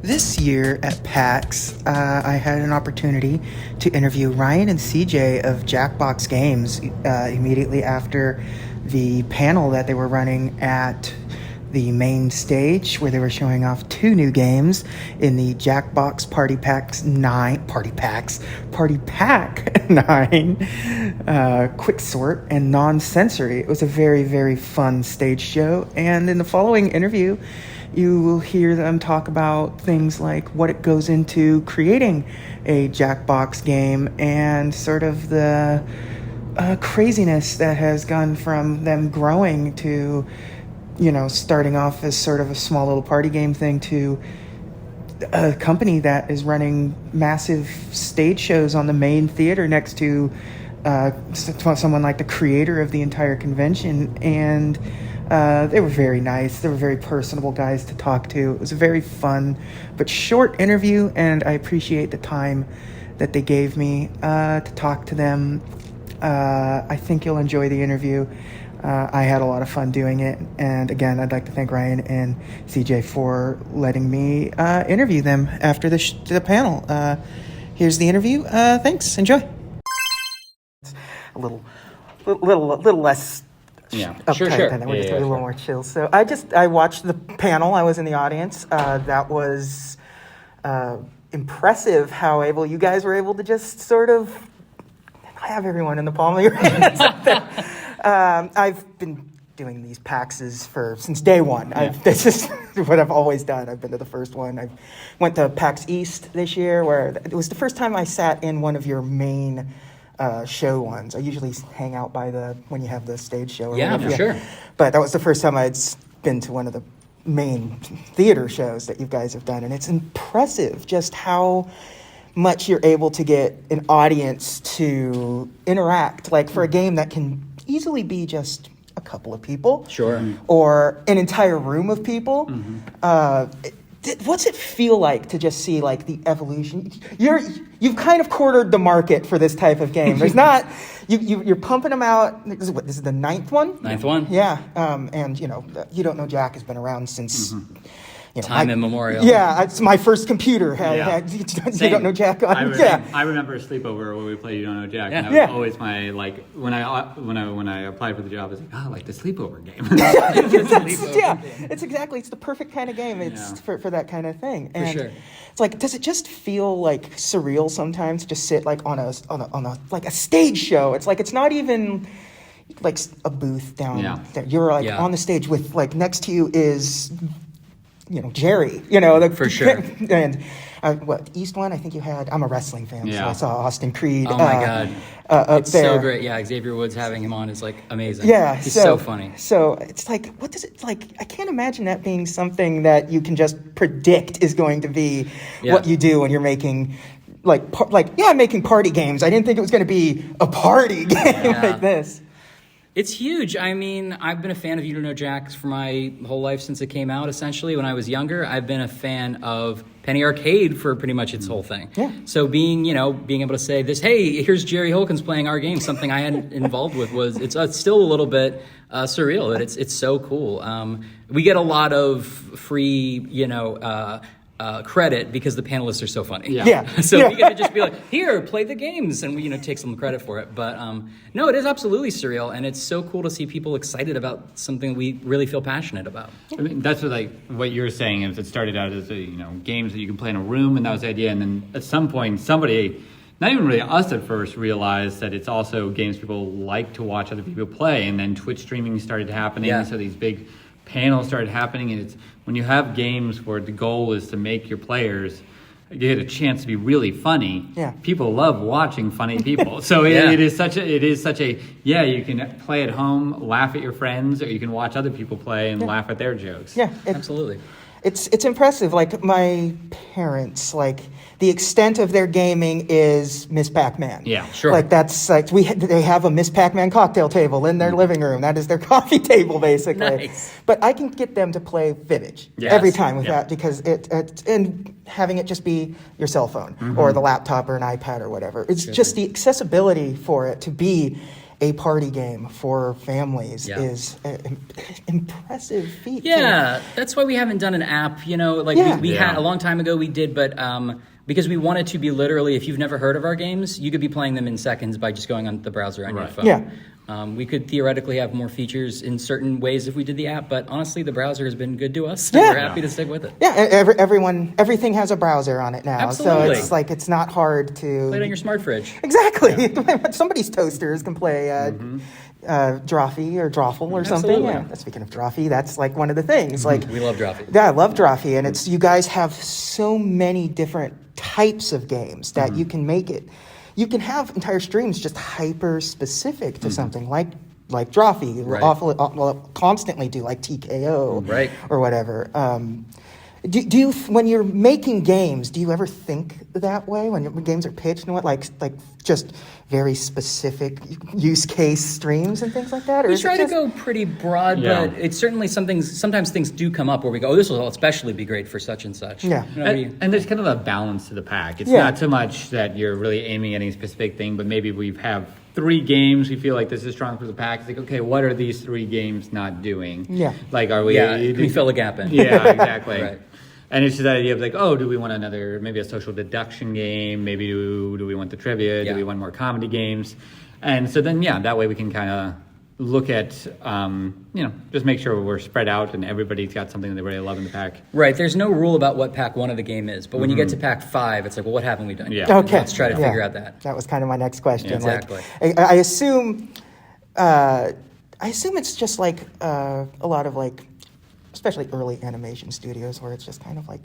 This year at PAX, I had an opportunity to interview Ryan and CJ of Jackbox Games immediately after the panel that they were running at the main stage, where they were showing off two new games in the Jackbox Party Pack 9 Quick Sort and Non-Sensory. It was a very, very fun stage show, and in the following interview you will hear them talk about things like what it goes into creating a Jackbox game and sort of the craziness that has gone from them growing to, starting off as sort of a small little party game thing to a company that is running massive stage shows on the main theater next to someone like the creator of the entire convention. And they were very nice. They were very personable guys to talk to. It was a very fun but short interview, and I appreciate the time that they gave me to talk to them. I think you'll enjoy the interview. I had a lot of fun doing it, and again, I'd like to thank Ryan and CJ for letting me interview them after the panel. Here's the interview. Thanks. Enjoy. A little less. Yeah, sure. Sure. And we're just a little more chill. So I watched the panel. I was in the audience. That was impressive how able you guys were able to just sort of have everyone in the palm of your hands out there. I've been doing these PAXs since day one. Yeah. This is what I've always done. I've been to the first one. I went to PAX East this year, where it was the first time I sat in one of your main show ones. I usually hang out by when you have the stage show. Or yeah, whatever. for sure. But that was the first time I'd been to one of the main theater shows that you guys have done. And it's impressive just how much you're able to get an audience to interact, like for a game that can easily be just a couple of people. Sure. Or an entire room of people. Mm-hmm. What's it feel like to just see like the evolution? You've kind of cornered the market for this type of game. There's not you're pumping them out. This is the ninth one. Ninth one. Yeah. And You Don't Know Jack has been around since. Time immemorial. Yeah, it's my first computer. You Don't Know Jack on. I remember a sleepover where we played You Don't Know Jack, and that was always my when I applied for the job, I was like, the sleepover game. It's the perfect kind of game. It's for that kind of thing. And for sure. It's like, does it just feel like surreal sometimes to just sit like on a like a stage show? It's like it's not even like a booth down there. You're like on the stage with like next to you is. Jerry, for sure. And East one, I think you had, I'm a wrestling fan, so I saw Austin Creed. Oh my God. It's so great. Yeah. Xavier Woods having him on is like amazing. Yeah. He's so funny. So it's like, what does it like? I can't imagine that being something that you can just predict is going to be what you do when you're making making party games. I didn't think it was going to be a party game like this. It's huge. I mean, I've been a fan of You Don't Know Jack for my whole life since it came out, essentially. When I was younger, I've been a fan of Penny Arcade for pretty much its whole thing. Yeah. So being able to say this, hey, here's Jerry Holkins playing our game, something I hadn't involved with it's still a little bit surreal. It's so cool. We get a lot of free, credit because the panelists are so funny. Yeah. So we get to just be like, here, play the games, and we take some credit for it. But no, it is absolutely surreal, and it's so cool to see people excited about something we really feel passionate about. I mean, that's what you're saying is it started out as games that you can play in a room, and that was the idea. And then at some point, somebody, not even really us at first, realized that it's also games people like to watch other people play, and then Twitch streaming started happening. Yeah. So these big panels started happening, and it's when you have games where the goal is to make your players get a chance to be really funny. Yeah. People love watching funny people. So it is such a you can play at home, laugh at your friends, or you can watch other people play and laugh at their jokes. Yeah, absolutely. It's impressive. Like my parents, like the extent of their gaming is Miss Pac-Man. Yeah, sure. Like that's like they have a Miss Pac-Man cocktail table in their living room. That is their coffee table, basically. Nice. But I can get them to play Vivid every time with that because and having it just be your cell phone or the laptop or an iPad or whatever. It's just the accessibility for it to be a party game for families Yeah. is an impressive feat. Yeah, that's why we haven't done an app. You know, like Yeah. we had a long time ago. We did, but because we wanted to be literally, if you've never heard of our games, you could be playing them in seconds by just going on the browser on your phone. Yeah. We could theoretically have more features in certain ways if we did the app, but honestly, the browser has been good to us. So Yeah. we're happy to stick with it. Yeah, everything has a browser on it now. Absolutely. So it's like it's not hard to Play it on your smart fridge. Exactly. Somebody's toasters can play Drawfee or Drawful or something. Absolutely. Yeah. Speaking of Drawfee, that's like one of the things. Like We love Drawfee. yeah, I love Drawfee, and it's you guys have so many different types of games that you can make it. You can have entire streams just hyper specific to something like Drawfee. Right. Well, constantly do like TKO Right. or whatever. Do you, when you're making games, do you ever think that way when games are pitched and what, like just very specific use case streams and things like that? Or We is it try to just- go pretty broad, Yeah. but it's certainly sometimes things do come up where we go, oh, this will especially be great for such and such. Yeah. You know, And there's kind of a balance to the pack. It's Yeah. not so much that you're really aiming at any specific thing, but maybe we have 3 games we feel like this is strong for the pack. It's like, okay, what are these 3 games not doing? Yeah. Like, are we... can we fill a gap in? Yeah, exactly. Right. And it's just that idea of like, oh, do we want another, maybe a social deduction game? Maybe do we want the trivia? Yeah. Do we want more comedy games? And so then, yeah, that way we can kind of look at, just make sure we're spread out and everybody's got something that they really love in the pack. Right. There's no rule about what pack 1 of the game is, but when you get to pack 5, it's like, well, what haven't we done? Yeah. Okay. Let's try to Yeah. figure out that. That was kind of my next question. Yeah, exactly. Like, I assume it's just like a lot of like, especially early animation studios where it's just kind of like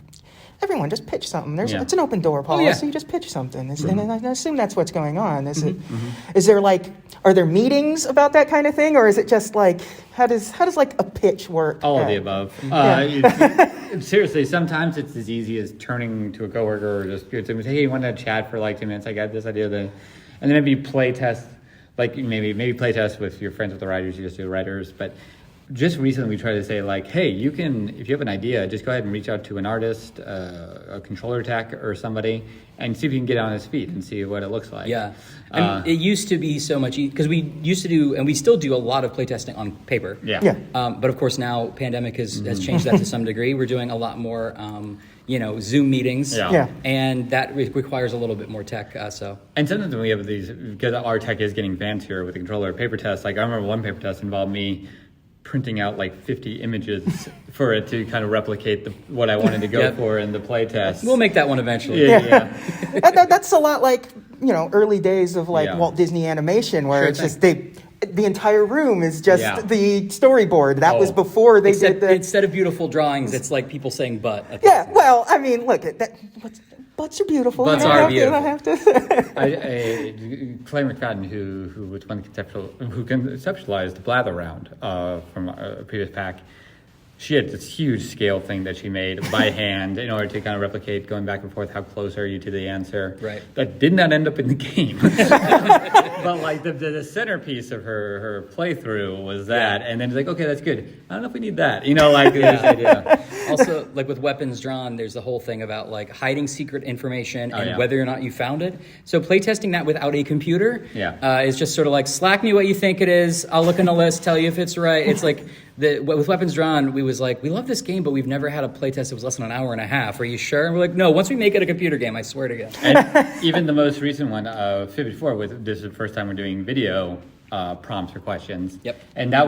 everyone just pitch something. It's an open door policy. yeah. You just pitch something, and I assume that's what's going on. Is there like, are there meetings about that kind of thing, or is it just like how does like a pitch work? All of the above. Seriously, sometimes it's as easy as turning to a coworker or just saying, hey, you want to chat for like 2 minutes? I got this idea. And then maybe play test, like maybe play test with your friends with the writers. You just do writers. But just recently we tried to say like, hey, you can, if you have an idea, just go ahead and reach out to an artist, a controller tech or somebody, and see if you can get on his feet and see what it looks like. Yeah. It used to be so much, because we used to do, and we still do a lot of playtesting on paper. Yeah. Yeah. But of course now pandemic has changed that to some degree. We're doing a lot more, Zoom meetings. Yeah. Yeah. And that requires a little bit more tech. And sometimes when we have these, because our tech is getting fancier with the controller paper test, like I remember one paper test involved me printing out like 50 images for it to kind of replicate what I wanted to go for in the play test. We'll make that one eventually. Yeah. That's a lot like early days of like Yeah. Walt Disney Animation, where Sure it's thing. just the entire room is just Yeah. the storyboard. That was before they did the. Instead of beautiful drawings, it's like people saying "but." at the Yeah, end. well, I mean, look at that. Butts are beautiful. Butts You don't are have to- you don't have to. Clay McFadden, who was one who conceptualized the Blather round from a previous pack, she had this huge scale thing that she made by hand in order to kind of replicate going back and forth. How close are you to the answer? Right. That did not end up in the game. But like the centerpiece of her playthrough was that, and then it's like, okay, that's good. I don't know if we need that. This idea. Also, like with weapons drawn, there's the whole thing about like hiding secret information and whether or not you found it. So playtesting that without a computer is just sort of like, slack me what you think it is. I'll look in a list, tell you if it's right. It's like with weapons drawn, we love this game, but we've never had a playtest that was less than an hour and a half. Are you sure? And we're like, no, once we make it a computer game, I swear to God. And even the most recent one, 54, this is the first time we're doing video prompts or questions. Yep. And that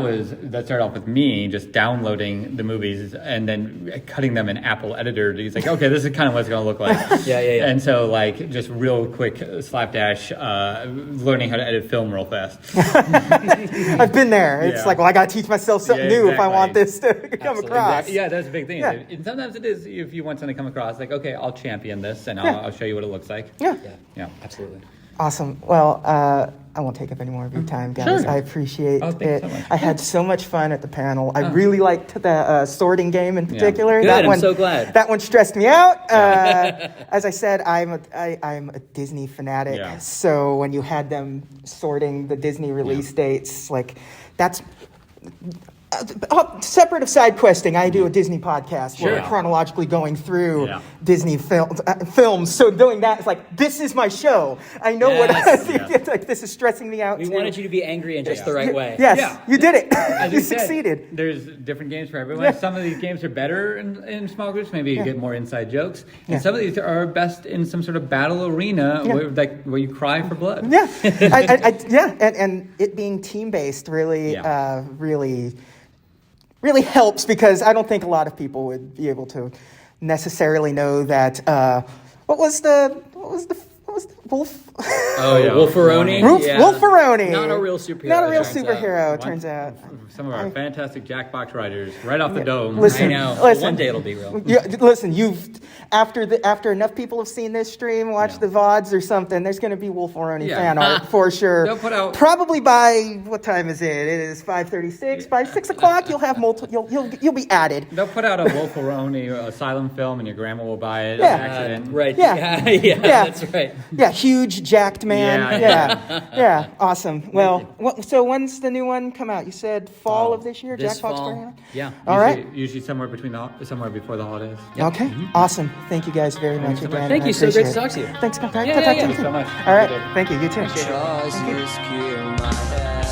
started off with me just downloading the movies and then cutting them in Apple Editor. He's like, okay, this is kind of what it's going to look like. Yeah. And so like just real quick slapdash, learning how to edit film real fast. I've been there. It's Yeah. like, well, I got to teach myself something new if I exactly. want this to come across. Yeah, that's a big thing. Yeah. And sometimes it is, if you want something to come across, like, okay, I'll champion this and I'll show you what it looks like. Yeah. Yeah. Absolutely. Awesome. Well, I won't take up any more of your time, guys. Sure. I appreciate Oh, thanks it. so much. I had so much fun at the panel. I really liked the sorting game in particular. Good, That I'm one, so glad. That one stressed me out. As I said, I'm a Disney fanatic. Yeah. So when you had them sorting the Disney release dates, like that's Separate of side questing, I do a Disney podcast where Sure. we're chronologically going through Yeah. Disney films. So doing that is like, this is my show. I know Yes. what like this is stressing me out. We too. wanted you to be angry in just the right way. Yes, Yeah. you did it. As You we said, succeeded. There's different games for everyone. Yeah. Some of these games are better in small groups. Maybe you get more inside jokes. And Yeah. some of these are best in some sort of battle arena Yeah. where you cry for blood. Yeah, and it being team based really, Yeah. really helps, because I don't think a lot of people would be able to necessarily know that. What was the Wolf? Oh, yeah. Wolferoni. Wolferoni. Not a real superhero. Not a real turns out. superhero, it One- turns out. Some of our fantastic Jackbox writers, right off the dome. I Listen, know. listen. One day it'll be real. Yeah, listen, after enough people have seen this stream, watched Yeah. the VODs or something, there's going to be Wolferoni Yeah. fan art for sure. They'll put out- Probably by, what time is it? It is 5:36. By 6 o'clock, you'll have multiple. You'll be added. They'll put out a Wolferoni asylum film, and your grandma will buy it. Yeah. On accident. Right. Yeah. Yeah, Yeah. that's right. Yeah, huge jacked man. Yeah. Yeah, awesome. Well, so when's the new one come out? You said fall of this year, This Jackbox fall. Party Pack? Yeah. All right. Usually somewhere before the holidays. Okay. Awesome. Thank you guys very much so much. again. Thank I you. So great to appreciate talk to you. it. Thanks. Talk Yeah, to yeah, you yeah. too. Thanks so much. All right. Have a good day. Thank you. You too. Appreciate it. Just kill my head.